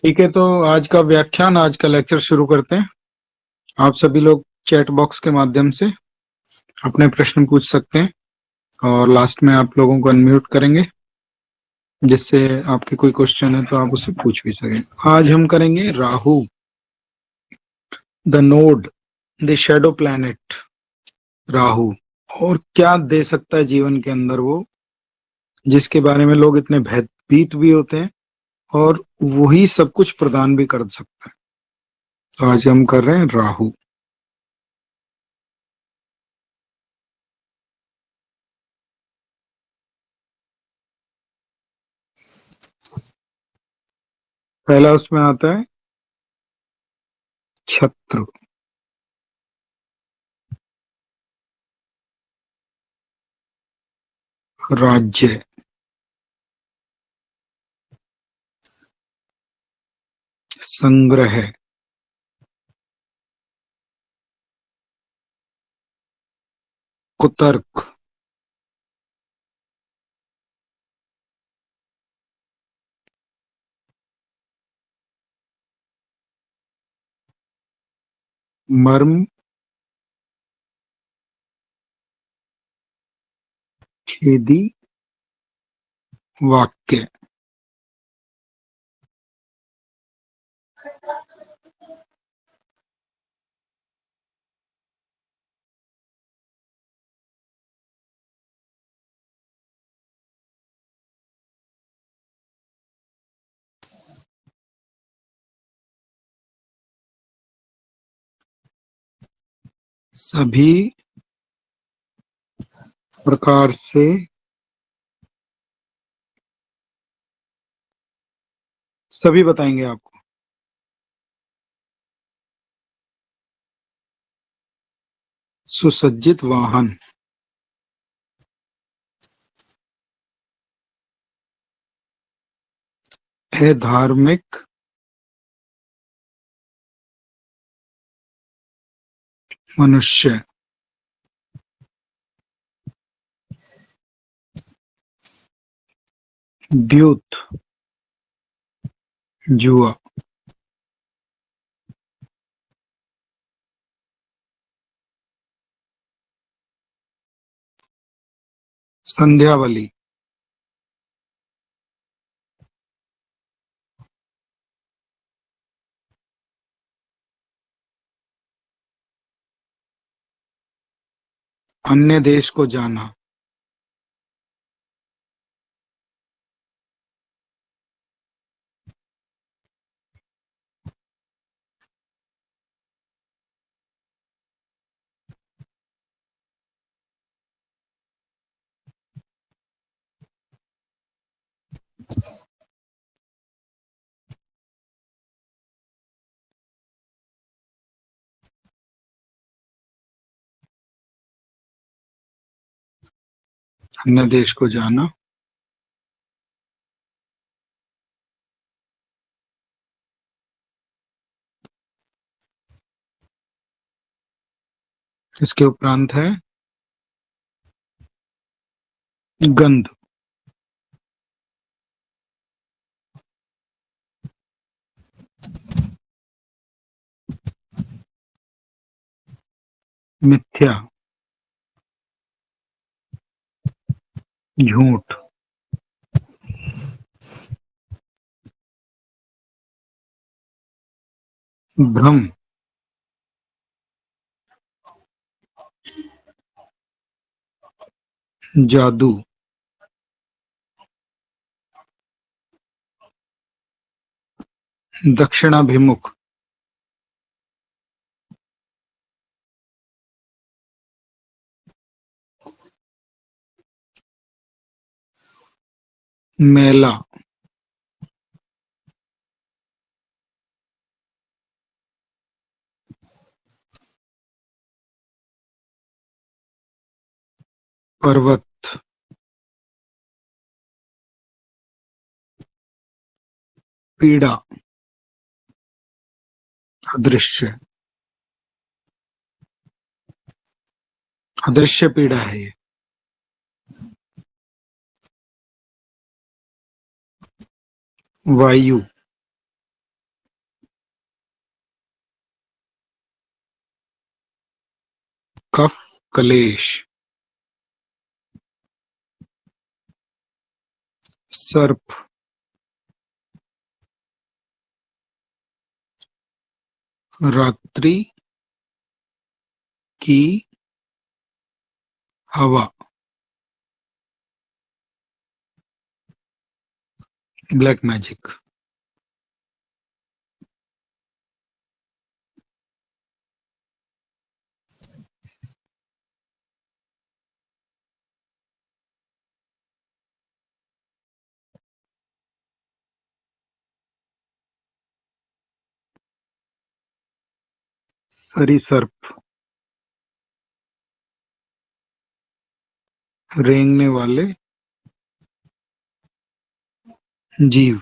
ठीक है, तो आज का व्याख्यान, आज का लेक्चर शुरू करते हैं। आप सभी लोग चैट बॉक्स के माध्यम से अपने प्रश्न पूछ सकते हैं और लास्ट में आप लोगों को अनम्यूट करेंगे, जिससे आपके कोई क्वेश्चन है तो आप उससे पूछ भी सकें। आज हम करेंगे Rahu, the node, the shadow planet Rahu, और क्या दे सकता है जीवन के अंदर वो, जिसके बारे में लोग इतने भयभीत भी होते हैं और वही सब कुछ प्रदान भी कर सकता है। तो आज हम कर रहे हैं राहु। पहला उसमें आता है छत्र, राज्य, संग्रह, कुतर्क, मर्म, खेदी, वाक्य। सभी प्रकार से सभी बताएंगे आपको। सुसज्जित वाहन, है धार्मिक मनुष्य, द्यूत, जुआ, संध्यावली, अन्य देश को जाना, अन्य देश को जाना, इसके उपरांत है गंध, मिथ्या, झूठ, भ्रम, जादू, दक्षिणाभिमुख, मेला, पर्वत, पीड़ा, अदृश्य, अदृश्य पीड़ा है ये, वायु, कफ कलेश। सर्प रात्रि की हवा। Black magic. सरीसर्प रेंगने वाले जीव।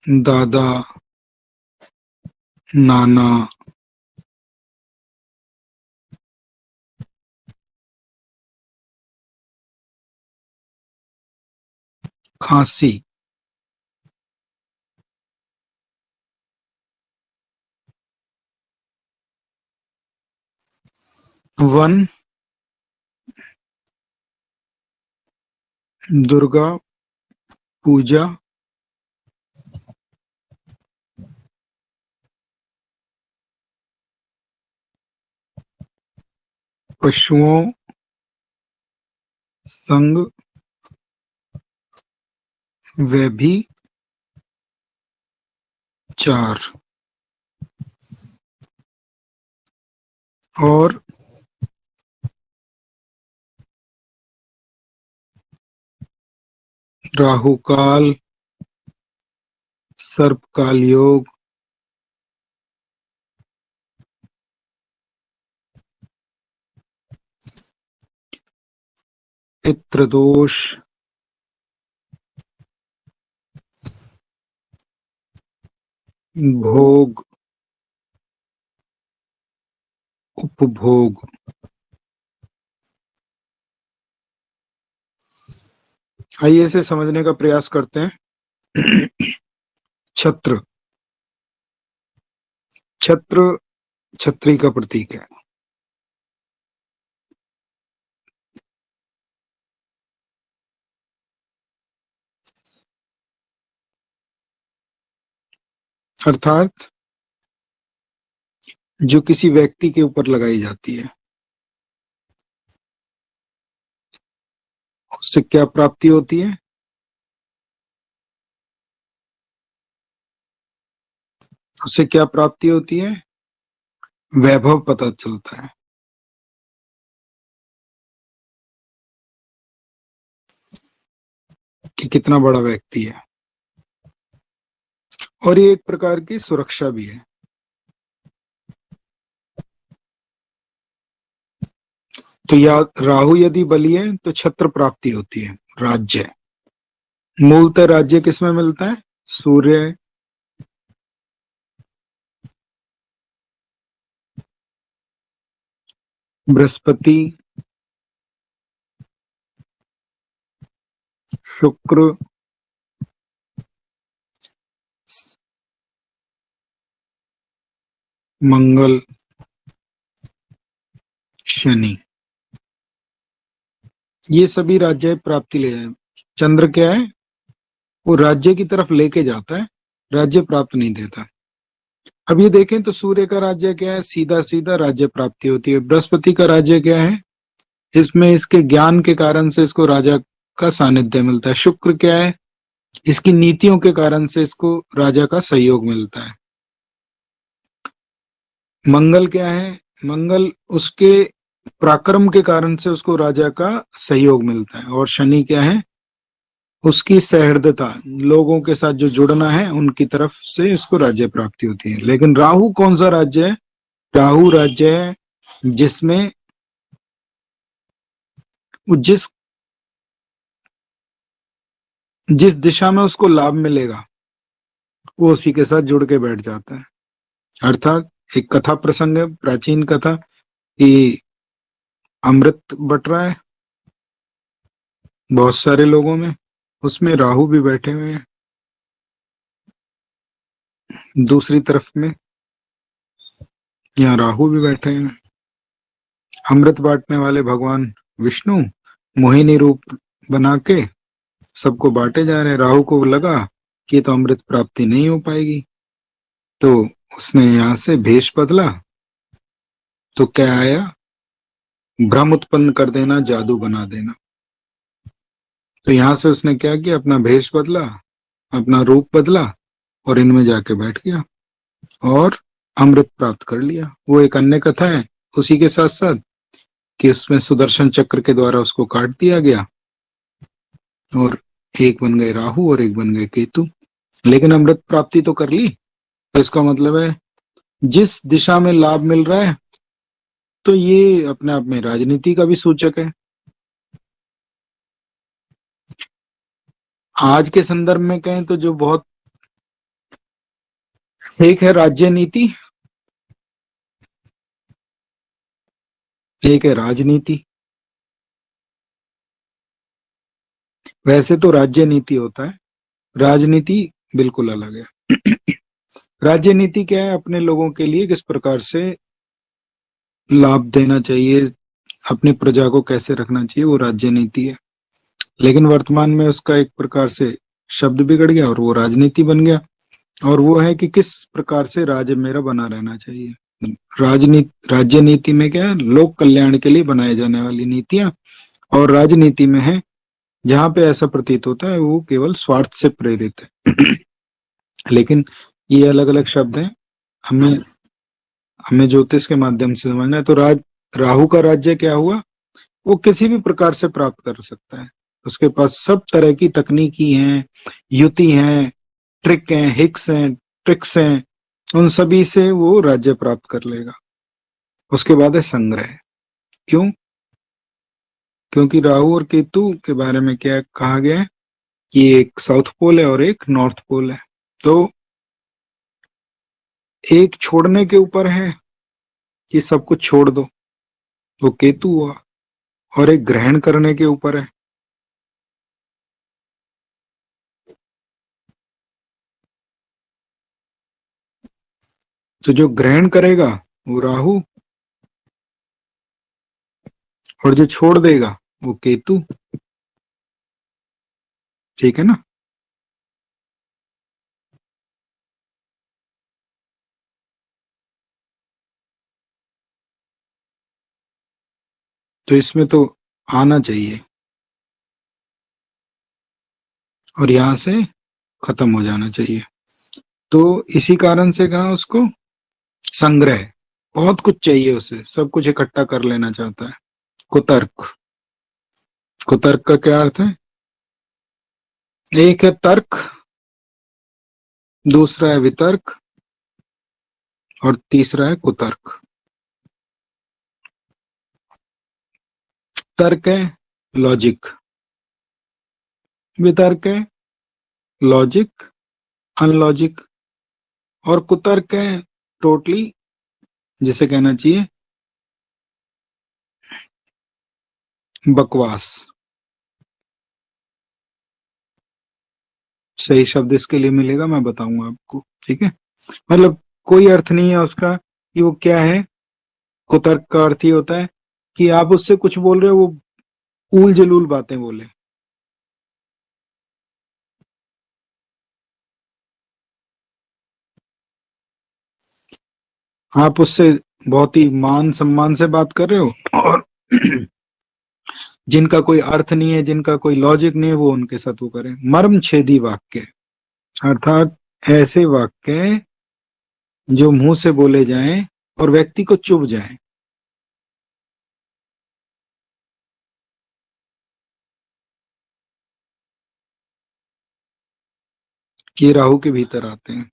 दादा नाना खांसी। वन दुर्गा पूजा। पशुओं संग व्यभिचार। और राहु काल सर्प काल योग पितृदोष भोग उपभोग। आइए इसे समझने का प्रयास करते हैं। छत्र। छत्र छतरी का प्रतीक है। अर्थात जो किसी व्यक्ति के ऊपर लगाई जाती है। उससे क्या प्राप्ति होती है? उससे क्या प्राप्ति होती है? वैभव पता चलता है कि कितना बड़ा व्यक्ति है। और ये एक प्रकार की सुरक्षा भी है। तो या राहु यदि बली है तो छत्र प्राप्ति होती है, राज्य। मूलतः राज्य किसमें मिलता है? सूर्य, बृहस्पति, शुक्र, मंगल, शनि, ये सभी राज्य प्राप्ति ले जाए। चंद्र क्या है? वो राज्य की तरफ लेके जाता है, राज्य प्राप्त नहीं देता। अब ये देखें तो सूर्य का राज्य क्या है? सीधा सीधा राज्य प्राप्ति होती है। बृहस्पति का राज्य क्या है? इसमें इसके ज्ञान के कारण से इसको राजा का सानिध्य मिलता है। शुक्र क्या है? इसकी नीतियों के कारण से इसको राजा का सहयोग मिलता है। मंगल क्या है? मंगल उसके पराक्रम के कारण से उसको राजा का सहयोग मिलता है। और शनि क्या है? उसकी सहृदयता, लोगों के साथ जो जुड़ना है उनकी तरफ से इसको राज्य प्राप्ति होती है। लेकिन राहु कौन सा राज्य है? राहु राज्य है जिसमें जिस जिस दिशा में उसको लाभ मिलेगा वो उसी के साथ जुड़ के बैठ जाता है। अर्थात एक कथा प्रसंग है, प्राचीन कथा, कि अमृत बट रहा है बहुत सारे लोगों में, उसमें राहु भी बैठे हुए हैं। दूसरी तरफ में यहाँ राहु भी बैठे हैं। अमृत बांटने वाले भगवान विष्णु मोहिनी रूप बना के सबको बांटे जा रहे हैं। राहु को लगा कि तो अमृत प्राप्ति नहीं हो पाएगी, तो उसने यहाँ से भेष बदला। तो क्या आया? भ्रम उत्पन्न कर देना, जादू बना देना। तो यहां से उसने क्या किया? अपना भेष बदला, अपना रूप बदला और इनमें जाके बैठ गया और अमृत प्राप्त कर लिया। वो एक अन्य कथा है उसी के साथ साथ कि उसमें सुदर्शन चक्र के द्वारा उसको काट दिया गया और एक बन गए राहु और एक बन गए केतु। लेकिन अमृत प्राप्ति तो कर ली। तो इसका मतलब है जिस दिशा में लाभ मिल रहा है, तो ये अपने आप में राजनीति का भी सूचक है। आज के संदर्भ में कहें तो जो बहुत एक है राज्य नीति, एक है राजनीति। वैसे तो राज्य नीति होता है, राजनीति बिल्कुल अलग है। राज्य नीति क्या है? अपने लोगों के लिए किस प्रकार से लाभ देना चाहिए, अपनी प्रजा को कैसे रखना चाहिए, वो राज्य नीति है। लेकिन वर्तमान में उसका एक प्रकार से शब्द बिगड़ गया और वो राजनीति बन गया। और वो है कि किस प्रकार से राज्य मेरा बना रहना चाहिए। राजनीति, राज्य नीति में क्या है? लोक कल्याण के लिए बनाए जाने वाली नीतियां। और राजनीति में है जहां पे ऐसा प्रतीत होता है वो केवल स्वार्थ से प्रेरित है। लेकिन ये अलग अलग शब्द हैं, हमें हमें ज्योतिष के माध्यम से समझना है। तो राहु का राज्य क्या हुआ? वो किसी भी प्रकार से प्राप्त कर सकता है। उसके पास सब तरह की तकनीकी हैं, युति हैं, ट्रिक हैं, हिक्स हैं, ट्रिक्स हैं, उन सभी से वो राज्य प्राप्त कर लेगा। उसके बाद है संग्रह। क्यों? क्योंकि राहु और केतु के बारे में क्या कहा गया है कि एक साउथ पोल है और एक नॉर्थ पोल है। तो एक छोड़ने के ऊपर है कि सब कुछ छोड़ दो, वो केतु हुआ। और एक ग्रहण करने के ऊपर है। तो जो ग्रहण करेगा वो राहु और जो छोड़ देगा वो केतु। ठीक है ना? तो इसमें तो आना चाहिए और यहां से खत्म हो जाना चाहिए। तो इसी कारण से कहा उसको संग्रह। बहुत कुछ चाहिए उसे, सब कुछ इकट्ठा कर लेना चाहता है। कुतर्क। कुतर्क का क्या अर्थ है? एक है तर्क, दूसरा है वितर्क और तीसरा है कुतर्क। तर्क है लॉजिक, वितर्क है लॉजिक अनलॉजिक, और कुतर्क है टोटली, जिसे कहना चाहिए बकवास। सही शब्द इसके लिए मिलेगा, मैं बताऊंगा आपको। ठीक है? मतलब कोई अर्थ नहीं है उसका कि वो क्या है। कुतर्क का अर्थ ही होता है कि आप उससे कुछ बोल रहे हो, वो ऊल जलूल बातें बोले। आप उससे बहुत ही मान सम्मान से बात कर रहे हो और जिनका कोई अर्थ नहीं है, जिनका कोई लॉजिक नहीं है, वो उनके साथ वो करें। मर्म छेदी वाक्य, अर्थात ऐसे वाक्य जो मुंह से बोले जाएं और व्यक्ति को चुभ जाए। ये राहु के भीतर आते हैं।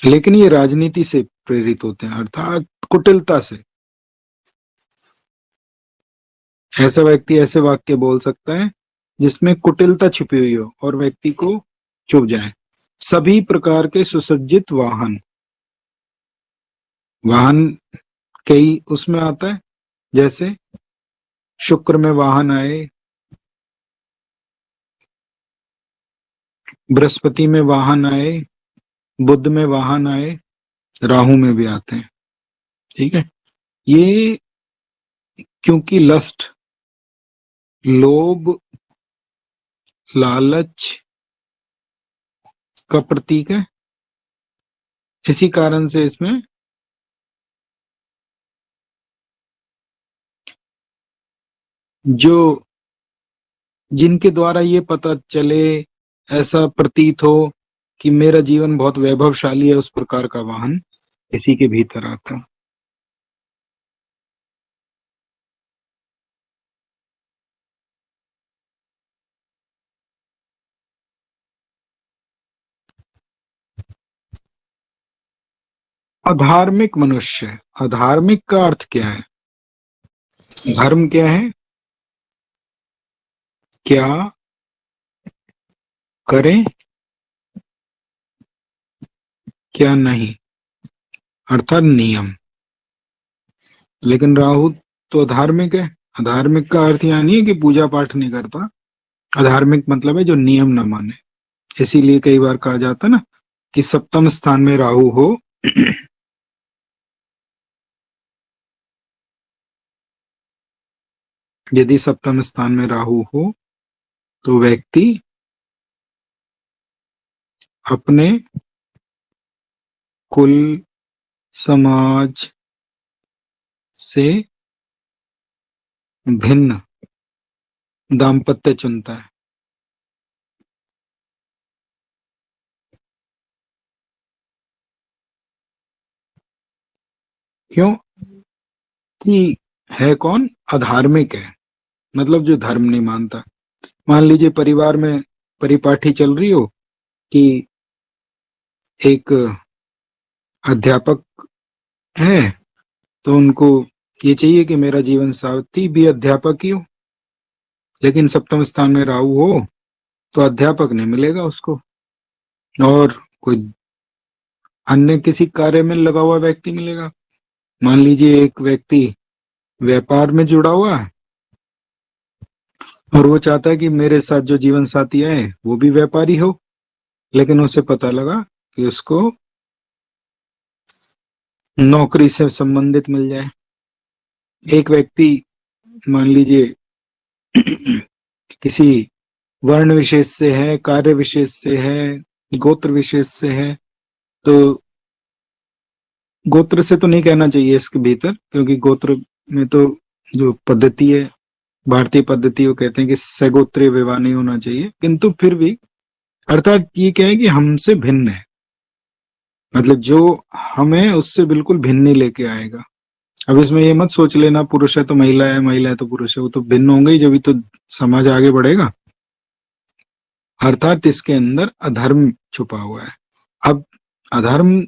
लेकिन ये राजनीति से प्रेरित होते हैं, अर्थात कुटिलता से। ऐसा व्यक्ति ऐसे वाक्य बोल सकता है जिसमें कुटिलता छिपी हुई हो और व्यक्ति को चुभ जाए। सभी प्रकार के सुसज्जित वाहन, वाहन कई उसमें आता है, जैसे शुक्र में वाहन आए, बृहस्पति में वाहन आए, बुध में वाहन आए, राहु में भी आते हैं। ठीक है, ये क्योंकि लस्ट, लोभ, लालच का प्रतीक है, इसी कारण से इसमें जो जिनके द्वारा ये पता चले, ऐसा प्रतीत हो कि मेरा जीवन बहुत वैभवशाली है, उस प्रकार का वाहन इसी के भीतर आता है। अधार्मिक मनुष्य, अधार्मिक का अर्थ क्या है? धर्म क्या है? क्या करें, क्या नहीं, अर्थात नियम। लेकिन राहु तो अधार्मिक है। अधार्मिक का अर्थ यहाँ नहीं है कि पूजा पाठ नहीं करता, अधार्मिक मतलब है जो नियम न माने। इसीलिए कई बार कहा जाता है ना कि सप्तम स्थान में राहु हो यदि सप्तम स्थान में राहु हो तो व्यक्ति अपने कुल, समाज से भिन्न दाम्पत्य चुनता है। क्यों? कि है कौन? अधार्मिक है, मतलब जो धर्म नहीं मानता। मान लीजिए परिवार में परिपाठी चल रही हो कि एक अध्यापक है, तो उनको ये चाहिए कि मेरा जीवन साथी भी अध्यापक ही हो, लेकिन सप्तम स्थान में राहु हो तो अध्यापक नहीं मिलेगा उसको, और कोई अन्य किसी कार्य में लगा हुआ व्यक्ति मिलेगा। मान लीजिए एक व्यक्ति व्यापार में जुड़ा हुआ है और वो चाहता है कि मेरे साथ जो जीवन साथी आए वो भी व्यापारी हो, लेकिन उसे पता लगा कि उसको नौकरी से संबंधित मिल जाए। एक व्यक्ति मान लीजिए किसी वर्ण विशेष से है, कार्य विशेष से है, गोत्र विशेष से है, तो गोत्र से तो नहीं कहना चाहिए इसके भीतर, क्योंकि गोत्र में तो जो पद्धति है, भारतीय पद्धति, वो कहते हैं कि सगोत्रीय विवाह नहीं होना चाहिए, किंतु फिर भी अर्थात ये क्या है कि हमसे भिन्न है, मतलब जो हमें उससे बिल्कुल भिन्न ही लेके आएगा। अब इसमें ये मत सोच लेना पुरुष है तो महिला है, महिला है तो पुरुष है, वो तो भिन्न होंगे ही, जब तो समाज आगे बढ़ेगा। अर्थात इसके अंदर अधर्म छुपा हुआ है। अब अधर्म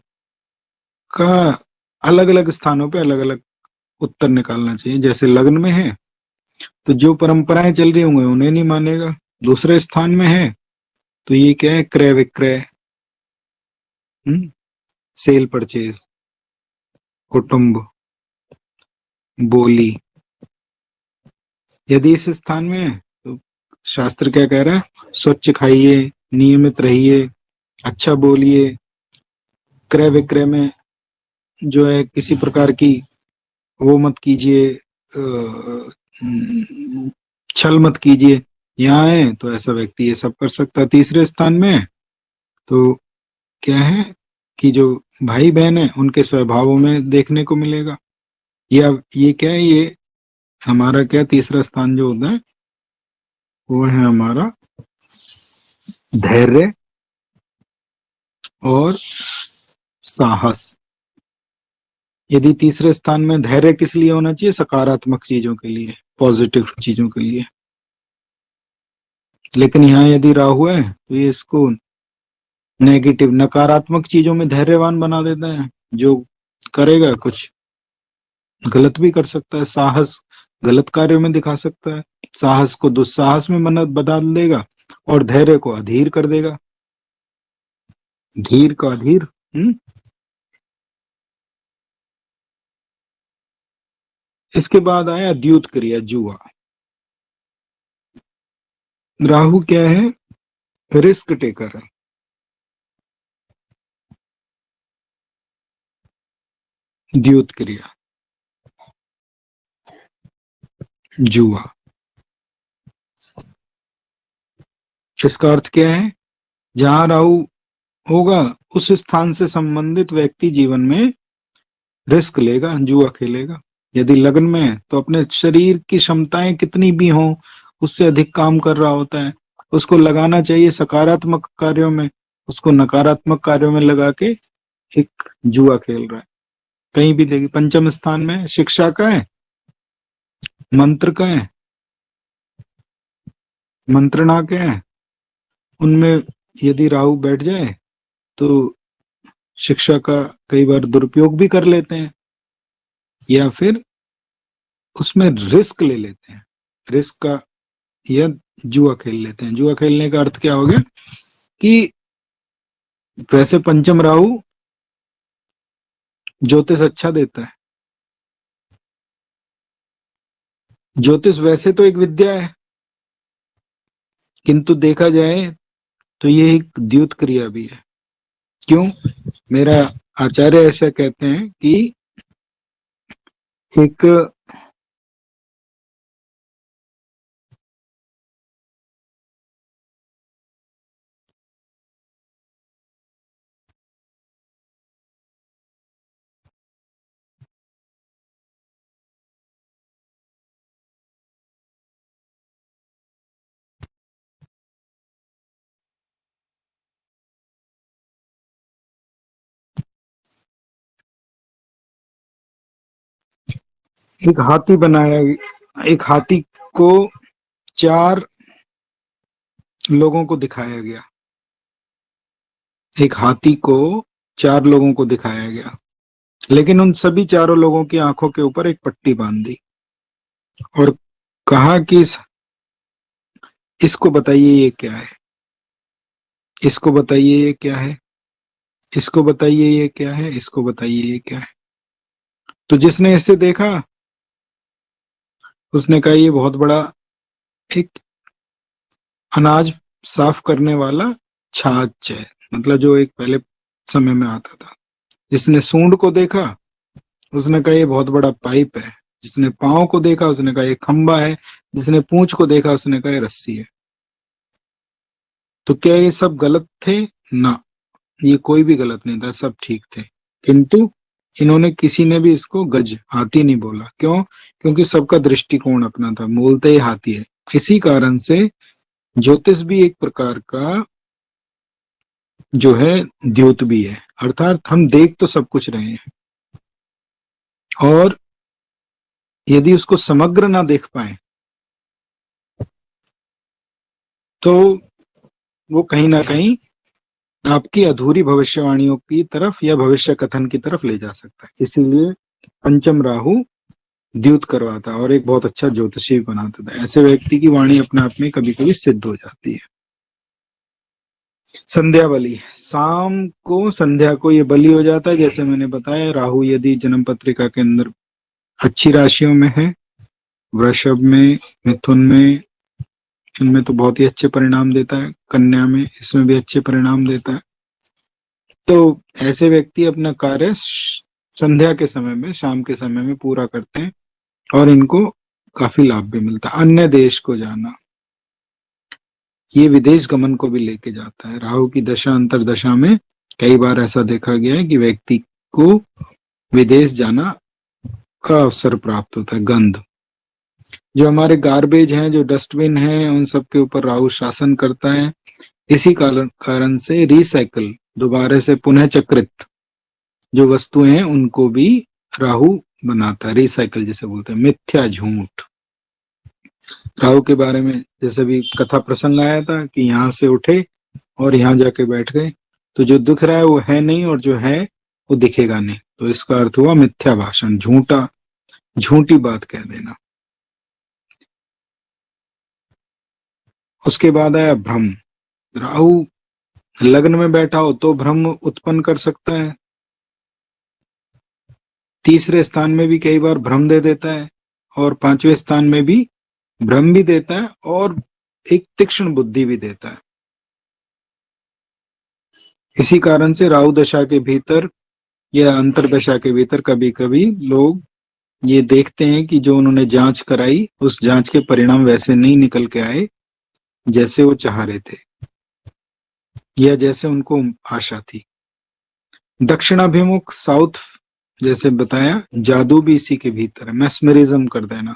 का अलग अलग स्थानों पे अलग अलग उत्तर निकालना चाहिए। जैसे लग्न में है तो जो परंपराएं चल रही होंगी उन्हें नहीं मानेगा। दूसरे स्थान में है तो ये क्या है? क्रय विक्रय, सेल परचेज, कुटुंब, बोली। यदि इस स्थान में है तो शास्त्र क्या कह रहा है? स्वच्छ खाइए, नियमित रहिए, अच्छा बोलिए, क्रय विक्रय में जो है किसी प्रकार की वो मत कीजिए, छल मत कीजिए। यहाँ है तो ऐसा व्यक्ति ये सब कर सकता है। तीसरे स्थान में है तो क्या है कि जो भाई बहन है उनके स्वभावों में देखने को मिलेगा। या ये क्या है, ये हमारा क्या तीसरा स्थान जो होता है वो है हमारा धैर्य और साहस। यदि तीसरे स्थान में धैर्य किस लिए होना चाहिए? सकारात्मक चीजों के लिए, पॉजिटिव चीजों के लिए। लेकिन यहाँ यदि राहु है तो ये इसको नेगेटिव, नकारात्मक चीजों में धैर्यवान बना देता है। जो करेगा कुछ गलत भी कर सकता है, साहस गलत कार्यों में दिखा सकता है, साहस को दुस्साहस में बदल देगा और धैर्य को अधीर कर देगा, धीर का अधीर। इसके बाद आया द्यूत क्रिया, जुआ। राहु क्या है? रिस्क टेकर है। द्युत क्रिया, जुआ। इसका अर्थ क्या है? जहां राहु होगा उस स्थान से संबंधित व्यक्ति जीवन में रिस्क लेगा, जुआ खेलेगा। यदि लग्न में है तो अपने शरीर की क्षमताएं कितनी भी हों, उससे अधिक काम कर रहा होता है, उसको लगाना चाहिए सकारात्मक कार्यों में, उसको नकारात्मक कार्यों में लगा के एक जुआ खेल रहा है। कहीं भी देखिए, पंचम स्थान में शिक्षा का है, मंत्र का है, मंत्रणा के है, उनमें यदि राहु बैठ जाए तो शिक्षा का कई बार दुरुपयोग भी कर लेते हैं, या फिर उसमें रिस्क ले लेते हैं, रिस्क का, या जुआ खेल लेते हैं। जुआ खेलने का अर्थ क्या हो गया कि वैसे पंचम राहु ज्योतिष अच्छा देता है, ज्योतिष वैसे तो एक विद्या है, किंतु देखा जाए तो ये एक द्युत क्रिया भी है। क्यों? मेरा आचार्य ऐसा कहते हैं कि एक एक हाथी बनाया, एक हाथी को 4 लोगों को दिखाया गया, एक हाथी को 4 लोगों को दिखाया गया, लेकिन उन सभी चारों लोगों की आंखों के ऊपर एक पट्टी बांध दी और कहा कि इसको बताइए ये क्या है, इसको बताइए ये क्या है, इसको बताइए ये क्या है, इसको बताइए ये क्या है। तो जिसने इसे देखा उसने कहा ये बहुत बड़ा एक अनाज साफ करने वाला छाछ है, मतलब जो एक पहले समय में आता था। जिसने सूंड को देखा उसने कहा ये बहुत बड़ा पाइप है, जिसने पांव को देखा उसने कहा ये खंबा है, जिसने पूंछ को देखा उसने कहा ये रस्सी है। तो क्या ये सब गलत थे? ना, ये कोई भी गलत नहीं था, सब ठीक थे, किंतु इन्होंने किसी ने भी इसको गज हाथी नहीं बोला। क्यों? क्योंकि सबका दृष्टिकोण अपना था, मूलतः ही हाथी है। इसी कारण से ज्योतिष भी एक प्रकार का जो है द्योत भी है, अर्थात हम देख तो सब कुछ रहे हैं, और यदि उसको समग्र ना देख पाए तो वो कहीं ना कहीं आपकी अधूरी भविष्यवाणियों की तरफ या भविष्य कथन की तरफ ले जा सकता है। इसीलिए पंचम राहु द्यूत करवाता और एक बहुत अच्छा ज्योतिषी बनाता था। ऐसे व्यक्ति की वाणी अपने आप में कभी कभी सिद्ध हो जाती है। संध्या बलि, शाम को संध्या को ये बलि हो जाता है। जैसे मैंने बताया, राहु यदि जन्म पत्रिका के अंदर अच्छी राशियों में है, वृषभ में, मिथुन में, इनमें तो बहुत ही अच्छे परिणाम देता है, कन्या में इसमें भी अच्छे परिणाम देता है। तो ऐसे व्यक्ति अपना कार्य संध्या के समय में, शाम के समय में पूरा करते हैं और इनको काफी लाभ भी मिलता है। अन्य देश को जाना, ये विदेश गमन को भी लेके जाता है। राहु की दशा अंतर दशा में कई बार ऐसा देखा गया है कि व्यक्ति को विदेश जाना का अवसर प्राप्त होता है। गंध, जो हमारे गार्बेज हैं, जो डस्टबिन हैं, उन सब के ऊपर राहु शासन करता है। इसी कारण से रिसाइकल, दोबारा से पुनः चक्रित जो वस्तुएं हैं उनको भी राहु बनाता है। रिसाइकल जिसे बोलते हैं, मिथ्या, झूठ। राहु के बारे में जैसे भी कथा प्रसंग आया था कि यहाँ से उठे और यहाँ जाके बैठ गए, तो जो दिख रहा है वो है नहीं और जो है वो दिखेगा नहीं, तो इसका अर्थ हुआ मिथ्या भाषण, झूठा, झूठी बात कह देना। उसके बाद आया भ्रम। राहु लग्न में बैठा हो तो भ्रम उत्पन्न कर सकता है। तीसरे स्थान में भी कई बार भ्रम दे देता है, और 5वें स्थान में भी भ्रम भी देता है और एक तीक्ष्ण बुद्धि भी देता है। इसी कारण से राहु दशा के भीतर या अंतरदशा के भीतर कभी कभी लोग ये देखते हैं कि जो उन्होंने जांच कराई उस जांच के परिणाम वैसे नहीं निकल के आए जैसे वो चाह रहे थे या जैसे उनको आशा थी। दक्षिणाभिमुख साउथ, जैसे बताया, जादू भी इसी के भीतर है, मैस्मरिज्म कर देना।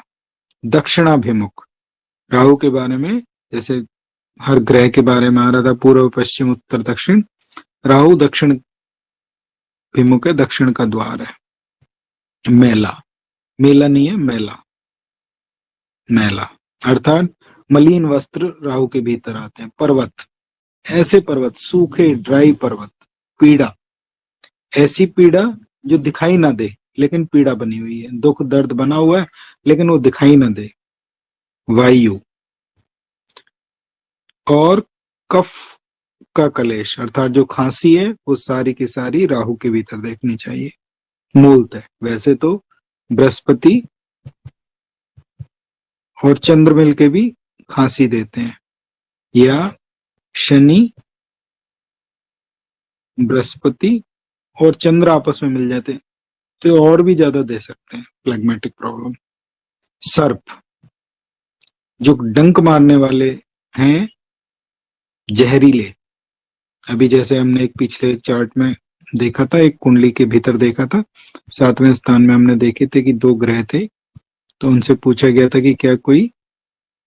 दक्षिणाभिमुख राहु के बारे में, जैसे हर ग्रह के बारे में आ रहा था, पूर्व पश्चिम उत्तर दक्षिण, राहु दक्षिण भिमुख है, दक्षिण का द्वार है। मेला, मेला नहीं है, मेला, मेला अर्थात मलिन वस्त्र राहु के भीतर आते हैं। पर्वत, ऐसे पर्वत, सूखे ड्राई पर्वत। पीड़ा, ऐसी पीड़ा जो दिखाई ना दे लेकिन पीड़ा बनी हुई है, दुख दर्द बना हुआ है लेकिन वो दिखाई ना दे। वायु और कफ का कलेश, अर्थात जो खांसी है वो सारी की सारी राहु के भीतर देखनी चाहिए। मूलतः वैसे तो बृहस्पति और चंद्र मिल के भी खांसी देते हैं, या शनि, बृहस्पति और चंद्र आपस में मिल जाते हैं तो और भी ज्यादा दे सकते हैं प्लैग्मेटिक प्रॉब्लम। सर्प, जो डंक मारने वाले हैं, जहरीले। अभी जैसे हमने एक पिछले एक चार्ट में देखा था, एक कुंडली के भीतर देखा था, 7वें स्थान में हमने देखे थे कि 2 ग्रह थे, तो उनसे पूछा गया था कि क्या कोई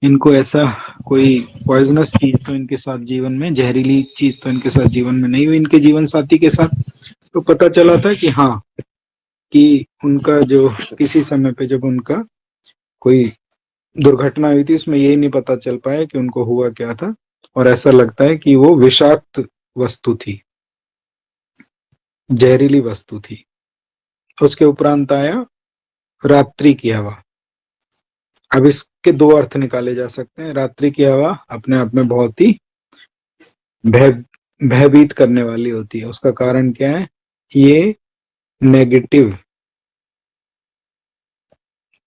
इनको ऐसा कोई पॉइजनस चीज तो इनके साथ जीवन में, जहरीली चीज तो इनके साथ जीवन में नहीं हुई इनके जीवन साथी के साथ। तो पता चला था कि हाँ, कि उनका जो किसी समय पे जब उनका कोई दुर्घटना हुई थी उसमें यही नहीं पता चल पाया कि उनको हुआ क्या था, और ऐसा लगता है कि वो विषाक्त वस्तु थी, जहरीली वस्तु थी। उसके उपरांत आया रात्रि की हवा। अब इसके 2 अर्थ निकाले जा सकते हैं। रात्रि की हवा अपने आप में बहुत ही भय भयभीत करने वाली होती है। उसका कारण क्या है? ये नेगेटिव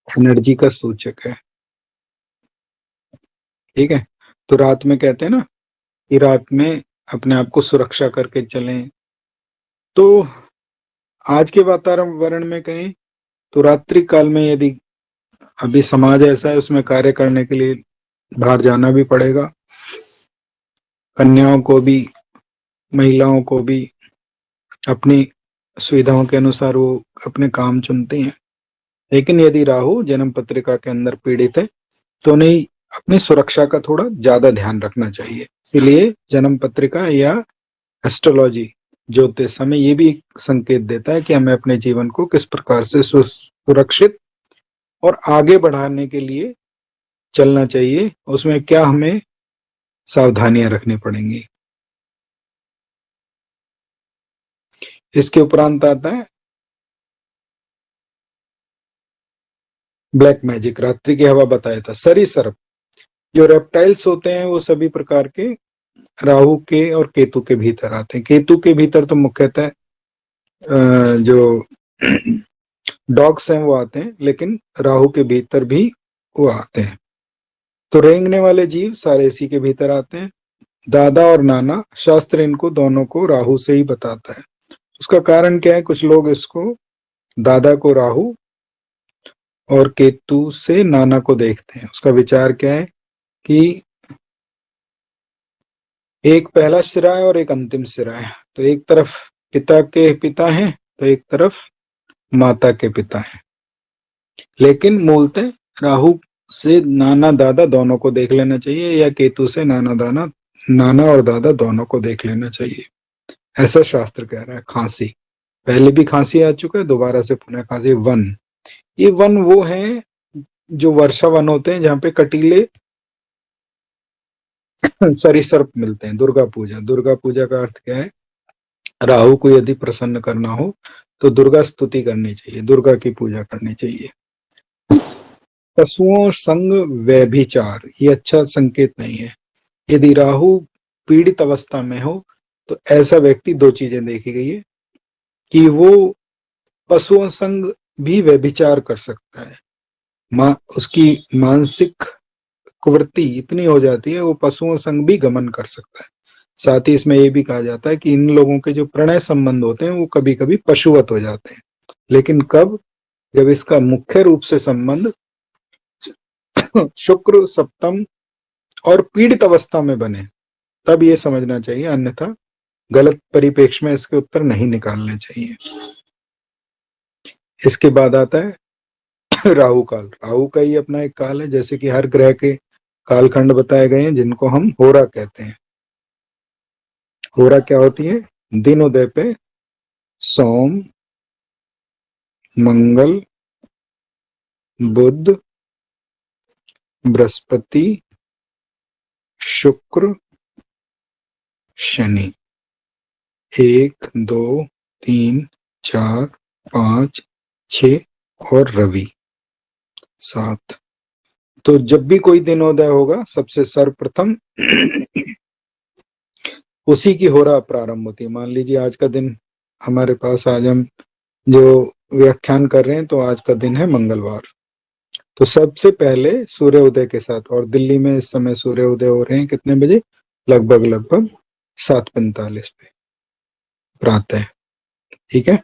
एनर्जी का सूचक है। ठीक है, तो रात में कहते हैं ना कि रात में अपने आप को सुरक्षा करके चलें। तो आज के वातावरण में कहें तो रात्रि काल में यदि अभी समाज ऐसा है उसमें कार्य करने के लिए बाहर जाना भी पड़ेगा, कन्याओं को भी, महिलाओं को भी अपनी सुविधाओं के अनुसार वो अपने काम चुनते हैं। लेकिन यदि राहु जन्म पत्रिका के अंदर पीड़ित है तो उन्हें अपनी सुरक्षा का थोड़ा ज्यादा ध्यान रखना चाहिए। इसलिए जन्म पत्रिका या एस्ट्रोलॉजी, ज्योतिष हमें ये भी संकेत देता है कि हमें अपने जीवन को किस प्रकार से सुरक्षित और आगे बढ़ाने के लिए चलना चाहिए, उसमें क्या हमें सावधानियां रखनी पड़ेंगी। इसके उपरांत आता है ब्लैक मैजिक, रात्रि की हवा बताया था। सरीसृप, जो रेप्टाइल्स होते हैं वो सभी प्रकार के राहु के और केतु के भीतर आते हैं। केतु के भीतर तो मुख्यतः जो डॉग्स हैं वो आते हैं, लेकिन राहु के भीतर भी वो आते हैं। तो रेंगने वाले जीव सारे इसी के भीतर आते हैं। दादा और नाना, शास्त्र इनको दोनों को राहु से ही बताता है। उसका कारण क्या है? कुछ लोग इसको, दादा को राहु और केतु से नाना को देखते हैं। उसका विचार क्या है कि एक पहला सिरा है और एक अंतिम सिरा है, तो एक तरफ पिता के पिता हैं तो एक तरफ माता के पिता हैं। लेकिन मूलतः राहु से नाना दादा दोनों को देख लेना चाहिए, या केतु से नाना और दादा दोनों को देख लेना चाहिए, ऐसा शास्त्र कह रहा है। खांसी, पहले भी खांसी आ चुका है, दोबारा से पुनः खांसी। वन, ये वन वो है जो वर्षा वन होते हैं जहाँ पे कटीले सरीसृप मिलते हैं। दुर्गा पूजा, दुर्गा पूजा का अर्थ क्या है? राहु को यदि प्रसन्न करना हो तो दुर्गा स्तुति करनी चाहिए, दुर्गा की पूजा करनी चाहिए। पशुओं संग व्यभिचार, ये अच्छा संकेत नहीं है। यदि राहु पीड़ित अवस्था में हो तो ऐसा व्यक्ति 2 चीजें देखी गई है कि वो पशुओं संग भी व्यभिचार कर सकता है। उसकी मानसिक कुवृत्ति इतनी हो जाती है वो पशुओं संग भी गमन कर सकता है। साथ ही इसमें ये भी कहा जाता है कि इन लोगों के जो प्रणय संबंध होते हैं वो कभी कभी पशुवत हो जाते हैं, लेकिन कब? जब इसका मुख्य रूप से संबंध शुक्र सप्तम और पीड़ित अवस्था में बने, तब ये समझना चाहिए, अन्यथा गलत परिप्रेक्ष्य में इसके उत्तर नहीं निकालने चाहिए। इसके बाद आता है राहु काल। राहु का ही अपना एक काल है, जैसे कि हर ग्रह के कालखंड बताए गए हैं, जिनको हम होरा कहते हैं। होरा क्या होती है? दिन उदय पे सोम, मंगल, बुध, बृहस्पति, शुक्र, शनि, 1 2 3 4 5 6 और रवि 7। तो जब भी कोई दिनोदय होगा, सबसे सर्वप्रथम उसी की होरा प्रारंभ होती है। मान लीजिए आज का दिन हमारे पास, आज हम जो व्याख्यान कर रहे हैं, तो आज का दिन है मंगलवार। तो सबसे पहले सूर्योदय के साथ, और दिल्ली में इस समय सूर्योदय हो रहे हैं कितने बजे? लगभग 7:45 पे प्रातः। ठीक है,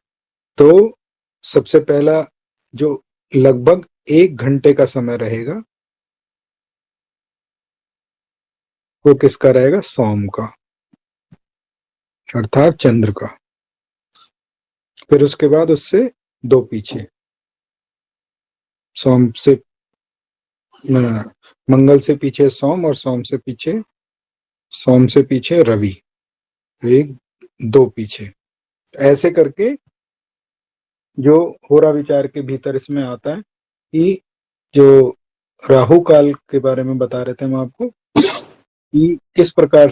तो सबसे पहला जो लगभग 1 घंटे का समय रहेगा, वो किसका रहेगा? सोम का, अर्थात चंद्र का। फिर उसके बाद उससे दो पीछे, सोम से मंगल से पीछे सोम, और सोम से पीछे रवि, 1 2 पीछे। ऐसे करके जो होरा विचार के भीतर इसमें आता है कि जो राहु काल के बारे में बता रहे थे हम आपको, कि किस प्रकार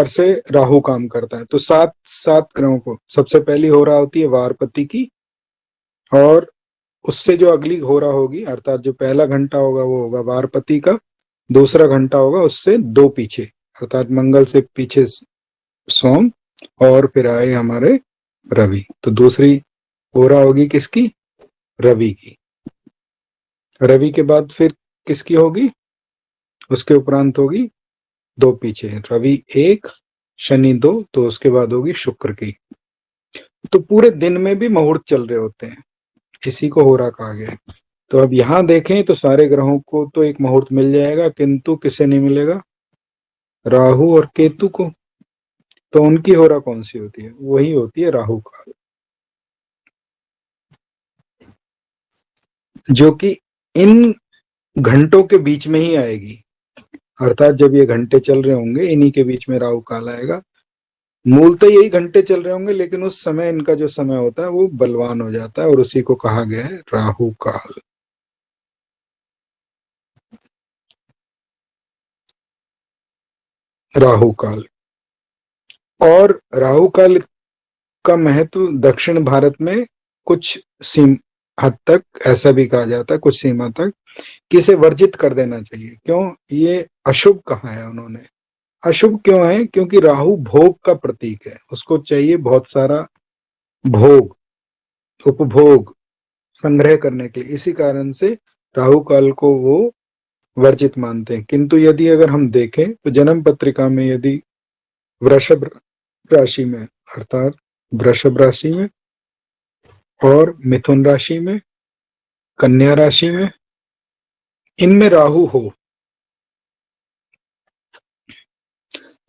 से राहु काम करता है। तो सात सात ग्रहों को, सबसे पहली होरा होती है वारपति की, और उससे जो अगली होरा होगी, अर्थात जो पहला घंटा होगा वो होगा वारपति का, दूसरा घंटा होगा उससे दो पीछे, अर्थात मंगल से पीछे सोम, और फिर आए हमारे रवि। तो दूसरी होरा होगी किसकी? रवि की। रवि के बाद फिर किसकी होगी? उसके उपरांत होगी दो पीछे, रवि 1 शनि 2, तो उसके बाद होगी शुक्र की। तो पूरे दिन में भी मुहूर्त चल रहे होते हैं, इसी को होरा कहा गया है। तो अब यहां देखें तो सारे ग्रहों को तो एक मुहूर्त मिल जाएगा, किंतु किसे नहीं मिलेगा? राहु और केतु को। तो उनकी होरा कौन सी होती है? वही होती है राहु काल, जो कि इन घंटों के बीच में ही आएगी। अर्थात जब ये घंटे चल रहे होंगे, इन्हीं के बीच में राहु काल आएगा। मूलतः यही घंटे चल रहे होंगे, लेकिन उस समय इनका जो समय होता है वो बलवान हो जाता है, और उसी को कहा गया है राहु काल। राहु काल, और राहु काल का महत्व दक्षिण भारत में कुछ हद तक ऐसा भी कहा जाता है, कुछ सीमा तक, कि इसे वर्जित कर देना चाहिए। क्यों? ये अशुभ कहा है उन्होंने। अशुभ क्यों है? क्योंकि राहु भोग का प्रतीक है, उसको चाहिए बहुत सारा भोग, उपभोग, संग्रह करने के लिए। इसी कारण से राहु काल को वो वर्जित मानते हैं। किंतु यदि अगर हम देखें तो जन्म पत्रिका में यदि वृषभ राशि में, अर्थात वृषभ राशि में और मिथुन राशि में, कन्या राशि में, इनमें राहु हो,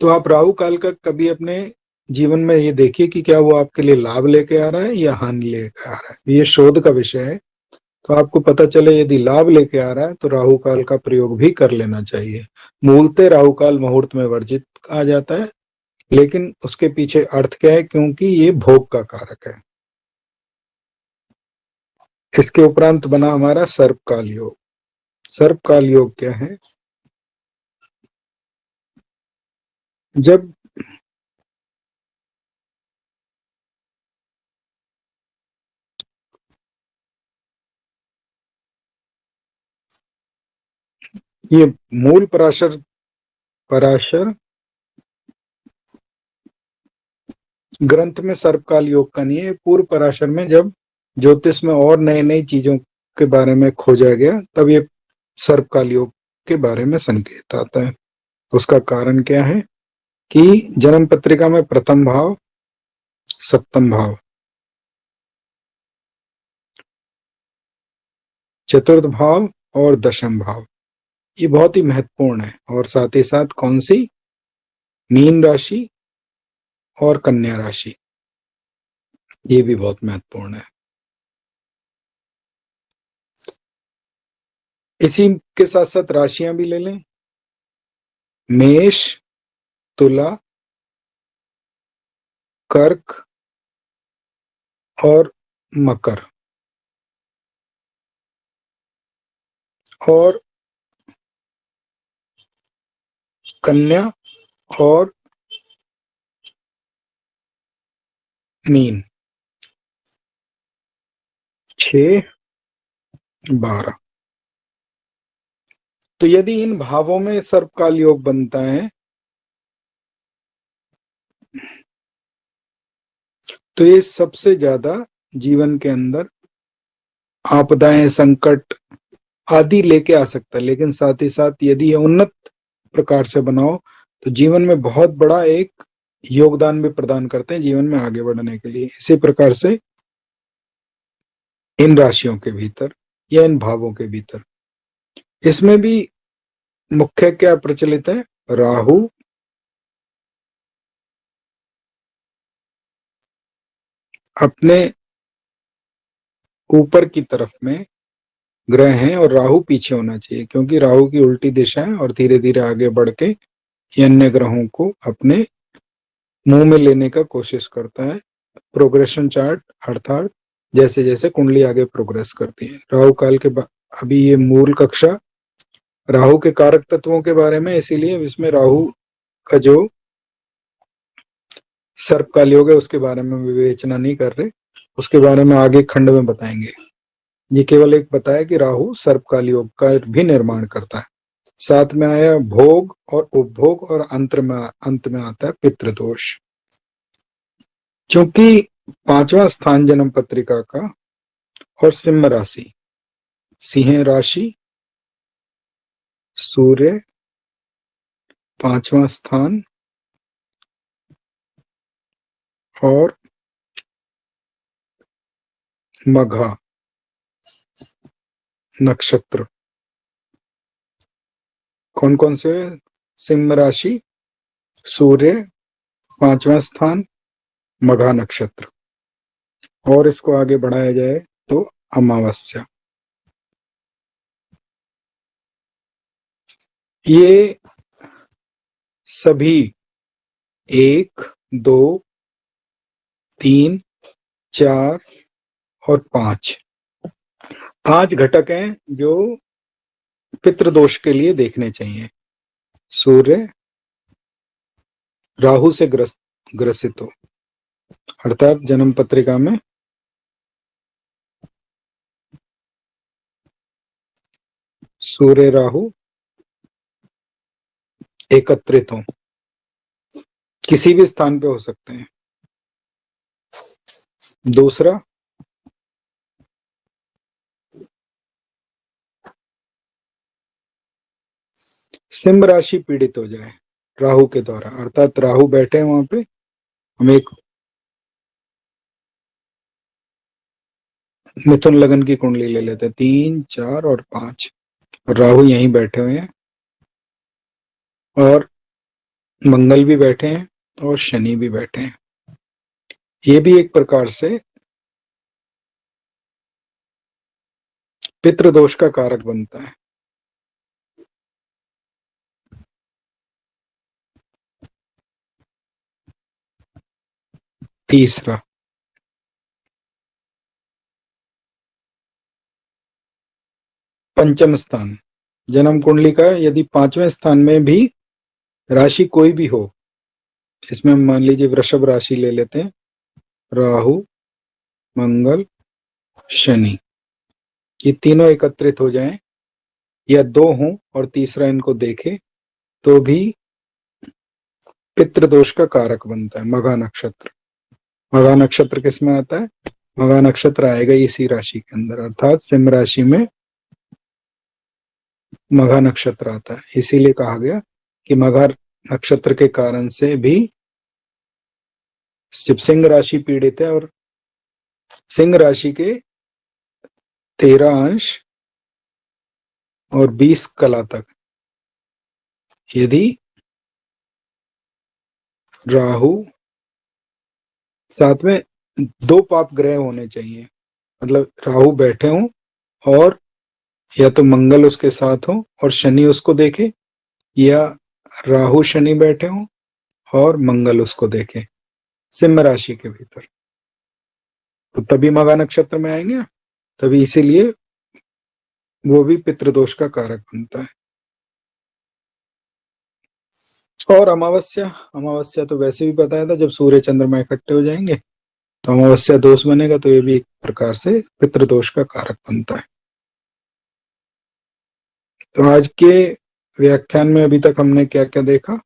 तो आप राहु काल का कभी अपने जीवन में ये देखिए कि क्या वो आपके लिए लाभ लेके आ रहा है या हानि लेके आ रहा है। ये शोध का विषय है। तो आपको पता चले यदि लाभ लेके आ रहा है तो राहु काल का प्रयोग भी कर लेना चाहिए। मूलतः राहु काल मुहूर्त में वर्जित कहा जाता है, लेकिन उसके पीछे अर्थ क्या है? क्योंकि ये भोग का कारक है। इसके उपरांत बना हमारा सर्पकाल योग। सर्पकाल योग क्या है? जब ये मूल पराशर पराशर ग्रंथ में सर्पकाल योग का नहीं है, पूर्व पराशर में जब ज्योतिष में और नई नई चीजों के बारे में खोजा गया, तब ये सर्पकाल योग के बारे में संकेत आता है। उसका कारण क्या है कि जन्म पत्रिका में प्रथम भाव, सप्तम भाव, चतुर्थ भाव और दशम भाव ये बहुत ही महत्वपूर्ण है, और साथ ही साथ कौन सी, मीन राशि और कन्या राशि, ये भी बहुत महत्वपूर्ण है। इसी के साथ साथ राशियां भी ले लें, मेष, तुला, कर्क और मकर, और कन्या और मीन, 6, 12। तो यदि इन भावों में सर्पकाल योग बनता है तो ये सबसे ज्यादा जीवन के अंदर आपदाएं, संकट आदि लेके आ सकता है, लेकिन साथ ही साथ यदि ये उन्नत प्रकार से बनाओ तो जीवन में बहुत बड़ा एक योगदान भी प्रदान करते हैं जीवन में आगे बढ़ने के लिए। इसी प्रकार से इन राशियों के भीतर या इन भावों के भीतर इसमें भी मुख्य क्या प्रचलित है, राहु, अपने ऊपर की तरफ में ग्रह हैं और राहु पीछे होना चाहिए, क्योंकि राहु की उल्टी दिशा है और धीरे धीरे आगे बढ़ के ये अन्य ग्रहों को अपने मुंह में लेने का कोशिश करता है। प्रोग्रेशन चार्ट अर्थात जैसे जैसे कुंडली आगे प्रोग्रेस करती है। राहु काल के अभी ये मूल कक्षा राहु के कारक तत्वों के बारे में, इसीलिए इसमें राहु का जो सर्पकाल योग है उसके बारे में विवेचना नहीं कर रहे, उसके बारे में आगे खंड में बताएंगे। ये केवल एक बताया कि राहु सर्पकाल योग का भी निर्माण करता है। साथ में आया भोग और उपभोग, और अंत में आता है पितृदोष। क्योंकि 5वां स्थान जन्म पत्रिका का और सिंह राशि, सिंह राशि, सूर्य 5वां स्थान और मघा नक्षत्र, कौन कौन से, सिंह राशि, सूर्य 5वां स्थान, मघा नक्षत्र, और इसको आगे बढ़ाया जाए तो अमावस्या। ये सभी 1, 2, 3, 4 और 5 घटक हैं जो पितृदोष के लिए देखने चाहिए। सूर्य राहु से ग्रसित हो, अर्थात जन्म पत्रिका में सूर्य राहु एकत्रित हो, किसी भी स्थान पे हो सकते हैं। दूसरा, सिंह राशि पीड़ित हो जाए राहु के द्वारा, अर्थात राहु बैठे हैं वहां पे, हम एक मिथुन लगन की कुंडली ले लेते हैं, 3, 4 और 5, राहु यहीं बैठे हुए हैं और मंगल भी बैठे हैं और शनि भी बैठे हैं। ये भी एक प्रकार से पितृदोष का कारक बनता है। तीसरा, पंचम स्थान जन्म कुंडली का यदि 5वें स्थान में भी राशि कोई भी हो, इसमें हम मान लीजिए वृषभ राशि ले लेते हैं, राहु, मंगल, शनि, ये तीनों एकत्रित हो जाएं या 2 हों और तीसरा इनको देखे तो भी पितृदोष का कारक बनता है। मघा नक्षत्र, मघा नक्षत्र किसमें आता है, मघा नक्षत्र आएगा इसी राशि के अंदर, अर्थात सिंह राशि में मघा नक्षत्र आता है। इसीलिए कहा गया कि मघा नक्षत्र के कारण से भी जब सिंह राशि पीड़ित है, और सिंह राशि के 13 अंश और 20 कला तक यदि राहु, साथ में 2 पाप ग्रह होने चाहिए, मतलब राहु बैठे हों और या तो मंगल उसके साथ हो और शनि उसको देखे, या राहु शनि बैठे हों और मंगल उसको देखे सिंह राशि के भीतर, तो तभी मघा नक्षत्र में आएंगे। तभी इसीलिए वो भी पितृदोष का कारक बनता है। और अमावस्या, अमावस्या तो वैसे भी बताया था, जब सूर्य चंद्रमा इकट्ठे हो जाएंगे तो अमावस्या दोष बनेगा, तो ये भी एक प्रकार से पितृदोष का कारक बनता है। तो आज के व्याख्यान में अभी तक हमने क्या क्या देखा?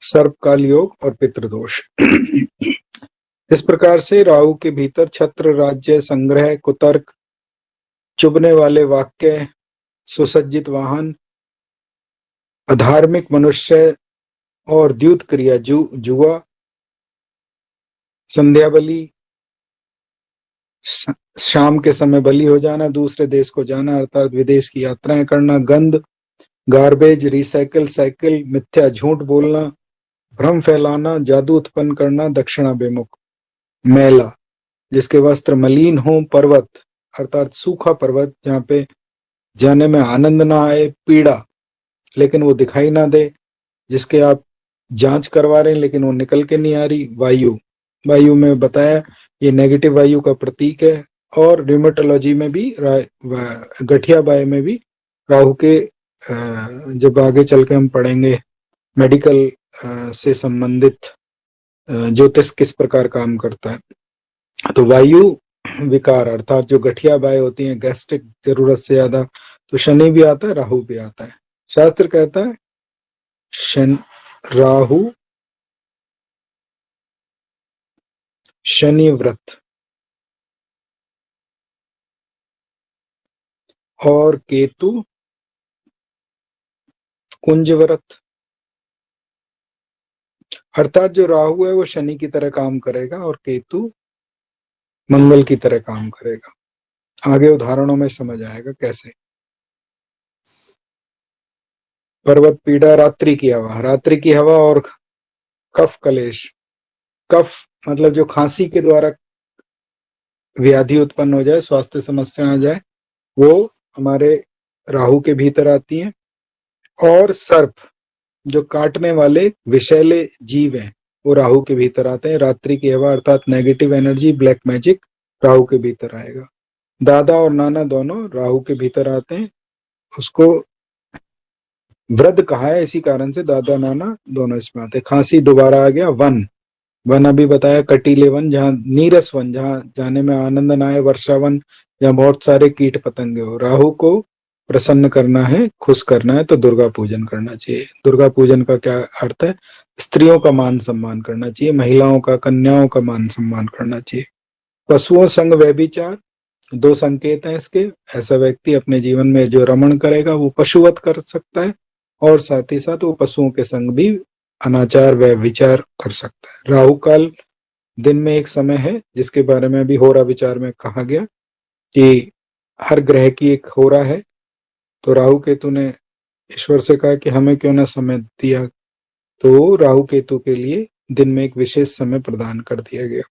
सर्पकाल योग और पितृदोष। इस प्रकार से राहु के भीतर छत्र, राज्य, संग्रह, कुतर्क, चुभने वाले वाक्य, सुसज्जित वाहन, अधार्मिक मनुष्य और द्युत क्रिया, जुआ, संध्या बलि, शाम के समय बलि हो जाना, दूसरे देश को जाना अर्थात विदेश की यात्राएं करना, गंध, गार्बेज, रिसाइकिल, साइकिल, मिथ्या झूठ बोलना, भ्रम फैलाना, जादू उत्पन्न करना, दक्षिणाभिमुख, मैला, जिसके वस्त्र मलिन हो, पर्वत अर्थात सूखा पर्वत जहाँ पे जाने में आनंद ना आए, पीड़ा लेकिन वो दिखाई ना दे, जिसके आप जांच करवा रहे हैं लेकिन वो निकल के नहीं आ रही, वायु, वायु में बताया ये नेगेटिव वायु का प्रतीक है। और र्यूमेटोलॉजी में भी गठिया बाय में भी राहु के, जब आगे चल के हम पढ़ेंगे मेडिकल से संबंधित ज्योतिष किस प्रकार काम करता है, तो वायु विकार अर्थात जो गठिया बाय होती है, गैस्ट्रिक जरूरत से ज्यादा, तो शनि भी आता है, राहु भी आता है। शास्त्र कहता है राहु शनि व्रत और केतु कुंज व्रत, अर्थात जो राहु है वो शनि की तरह काम करेगा और केतु मंगल की तरह काम करेगा। आगे उदाहरणों में समझ आएगा कैसे। पर्वत पीड़ा, रात्रि की हवा, रात्रि की हवा और कफ कलेश, कफ मतलब जो खांसी के द्वारा व्याधि उत्पन्न हो जाए, स्वास्थ्य समस्या आ जाए, वो हमारे राहु के भीतर आती है। और सर्प जो काटने वाले विषैले जीव हैं वो राहु के भीतर आते हैं। रात्रि की हवा अर्थात negative energy, black magic Rahu के भीतर आएगा। दादा और नाना दोनों राहु के भीतर आते हैं, उसको वृद्ध कहा है इसी कारण से दादा नाना दोनों इसमें आते हैं। खांसी दोबारा आ गया। वन, वन अभी बताया, कटीले वन जहाँ नीरस वन, जहाँ जाने में आनंद न आए, वर्षावन जहाँ बहुत सारे कीट पतंगे हो। राहु को प्रसन्न करना है, खुश करना है तो दुर्गा पूजन करना चाहिए। दुर्गा पूजन का क्या अर्थ है? स्त्रियों का मान सम्मान करना चाहिए, महिलाओं का, कन्याओं का मान सम्मान करना चाहिए। पशुओं संग व्यभिचार, 2 संकेत हैं इसके। ऐसा व्यक्ति अपने जीवन में जो रमण करेगा वो पशुवत कर सकता है, और साथ ही साथ वो पशुओं के संग भी अनाचार व विचार कर सकता है। राहु काल दिन में एक समय है जिसके बारे में अभी होरा विचार में कहा गया कि हर ग्रह की एक होरा है, तो राहु केतु ने ईश्वर से कहा कि हमें क्यों ना समय दिया, तो राहु केतु के लिए दिन में एक विशेष समय प्रदान कर दिया गया।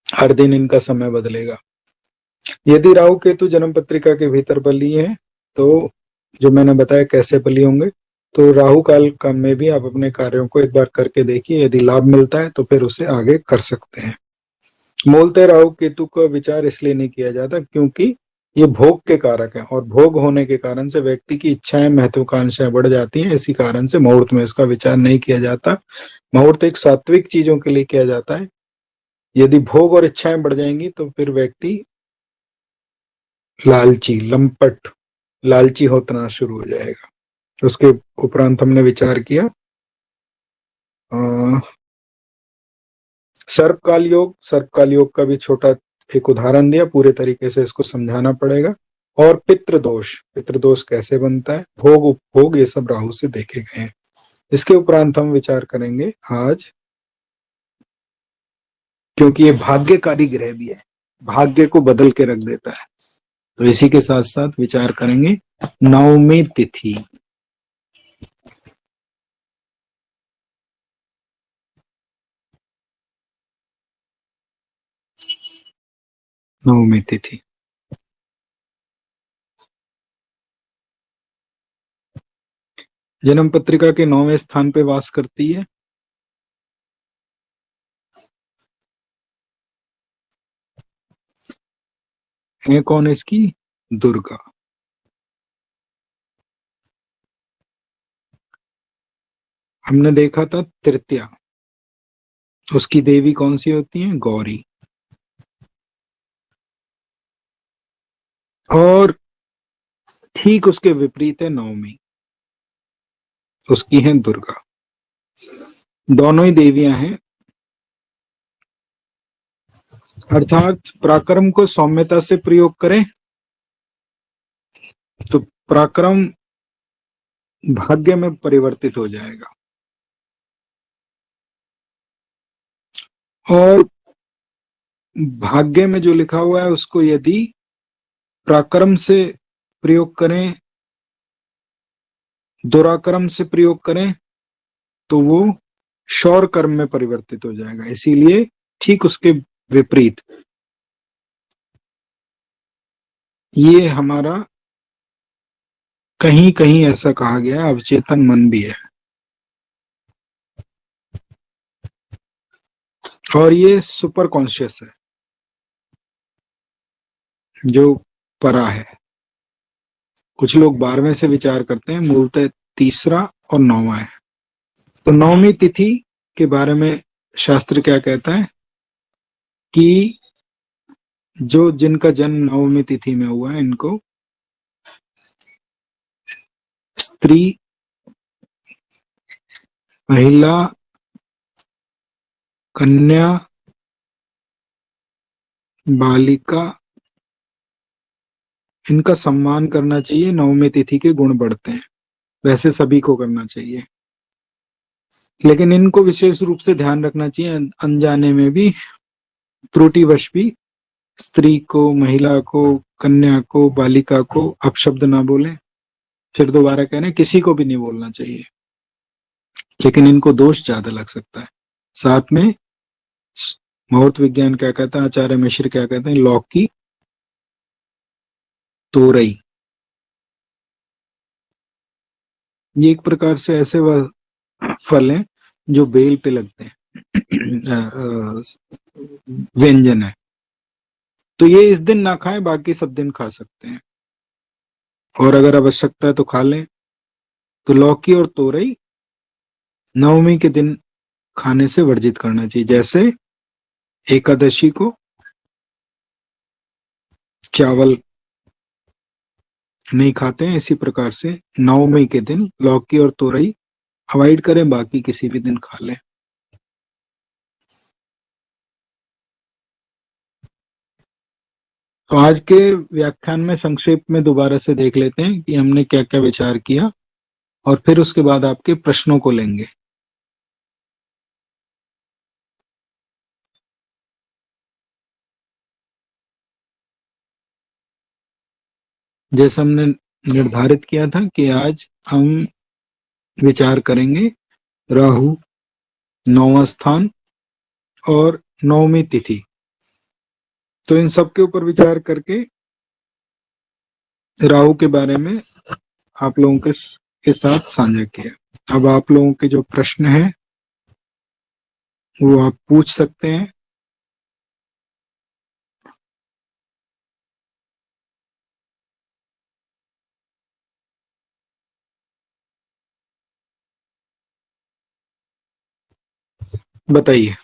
हर दिन इनका समय बदलेगा। यदि राहु केतु जन्म पत्रिका के भीतर बली है तो जो मैंने बताया कैसे बली होंगे, तो राहु काल का में भी आप अपने कार्यों को एक बार करके देखिए, यदि लाभ मिलता है तो फिर उसे आगे कर सकते हैं। मूलतः राहु केतु का विचार इसलिए नहीं किया जाता क्योंकि ये भोग के कारक है, और भोग होने के कारण से व्यक्ति की इच्छाएं, महत्वाकांक्षाएं बढ़ जाती हैं। इसी कारण से मुहूर्त में इसका विचार नहीं किया जाता। मुहूर्त एक सात्विक चीजों के लिए किया जाता है। यदि भोग और इच्छाएं बढ़ जाएंगी तो फिर व्यक्ति लालची, लंपट, लालची होना शुरू हो जाएगा। उसके उपरांत हमने विचार किया सर्पकाल योग का भी छोटा एक उदाहरण दिया, पूरे तरीके से इसको समझाना पड़ेगा। और पितृदोष कैसे बनता है, भोग उपभोग, ये सब राहु से देखे गए हैं। इसके उपरांत हम विचार करेंगे आज, क्योंकि ये भाग्यकारी ग्रह भी है, भाग्य को बदल के रख देता है, तो इसी के साथ साथ विचार करेंगे नवमी तिथि। नवमी तिथि जन्म पत्रिका के 9वें स्थान पे वास करती है। ये कौन है इसकी? दुर्गा। हमने देखा था तृतीया, उसकी देवी कौन सी होती है? गौरी। और ठीक उसके विपरीत है नवमी, उसकी है दुर्गा। दोनों ही देवियां हैं, अर्थात पराक्रम को सौम्यता से प्रयोग करें तो पराक्रम भाग्य में परिवर्तित हो जाएगा, और भाग्य में जो लिखा हुआ है उसको यदि पराक्रम से प्रयोग करें, दुराक्रम से प्रयोग करें, तो वो शौर कर्म में परिवर्तित हो जाएगा। इसीलिए ठीक उसके विपरीत ये हमारा कहीं कहीं ऐसा कहा गया है, अवचेतन मन भी है, और ये सुपर कॉन्शियस है, जो परा है। कुछ लोग 12वें से विचार करते हैं, मूलतः तीसरा और 9वां है। तो नवमी तिथि के बारे में शास्त्र क्या कहता है कि जो जिनका जन्म नवमी तिथि में हुआ है, इनको स्त्री, महिला, कन्या, बालिका, इनका सम्मान करना चाहिए। नवमी तिथि के गुण बढ़ते हैं, वैसे सभी को करना चाहिए, लेकिन इनको विशेष रूप से ध्यान रखना चाहिए, अनजाने में भी, त्रुटिवश भी स्त्री को, महिला को, कन्या को, बालिका को अपशब्द ना बोले। फिर दोबारा कह रहे हैं, किसी को भी नहीं बोलना चाहिए, लेकिन इनको दोष ज्यादा लग सकता है। साथ में मुहूर्त विज्ञान क्या कहता है, आचार्य मिश्र क्या कहते हैं, लौकी, तोरई, ये एक प्रकार से ऐसे वह फल हैं जो बेल पे लगते हैं, व्यंजन है, तो ये इस दिन ना खाएं, बाकी सब दिन खा सकते हैं, और अगर आवश्यकता है तो खा लें। तो लौकी और तोरई नवमी के दिन खाने से वर्जित करना चाहिए। जैसे एकादशी को चावल नहीं खाते हैं, इसी प्रकार से नवमी के दिन लौकी और तोरई अवॉइड करें, बाकी किसी भी दिन खा लें। तो आज के व्याख्यान में संक्षेप में दोबारा से देख लेते हैं कि हमने क्या क्या विचार किया, और फिर उसके बाद आपके प्रश्नों को लेंगे। जैसे हमने निर्धारित किया था कि आज हम विचार करेंगे राहु, 9वां स्थान और नवमी तिथि, तो इन सब के ऊपर विचार करके राहु के बारे में आप लोगों के साथ साझा किया। अब आप लोगों के जो प्रश्न हैं वो आप पूछ सकते हैं। बताइए।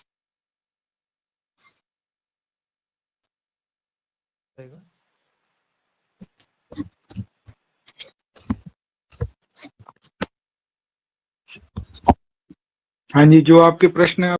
हाँ जी, जो आपके प्रश्न है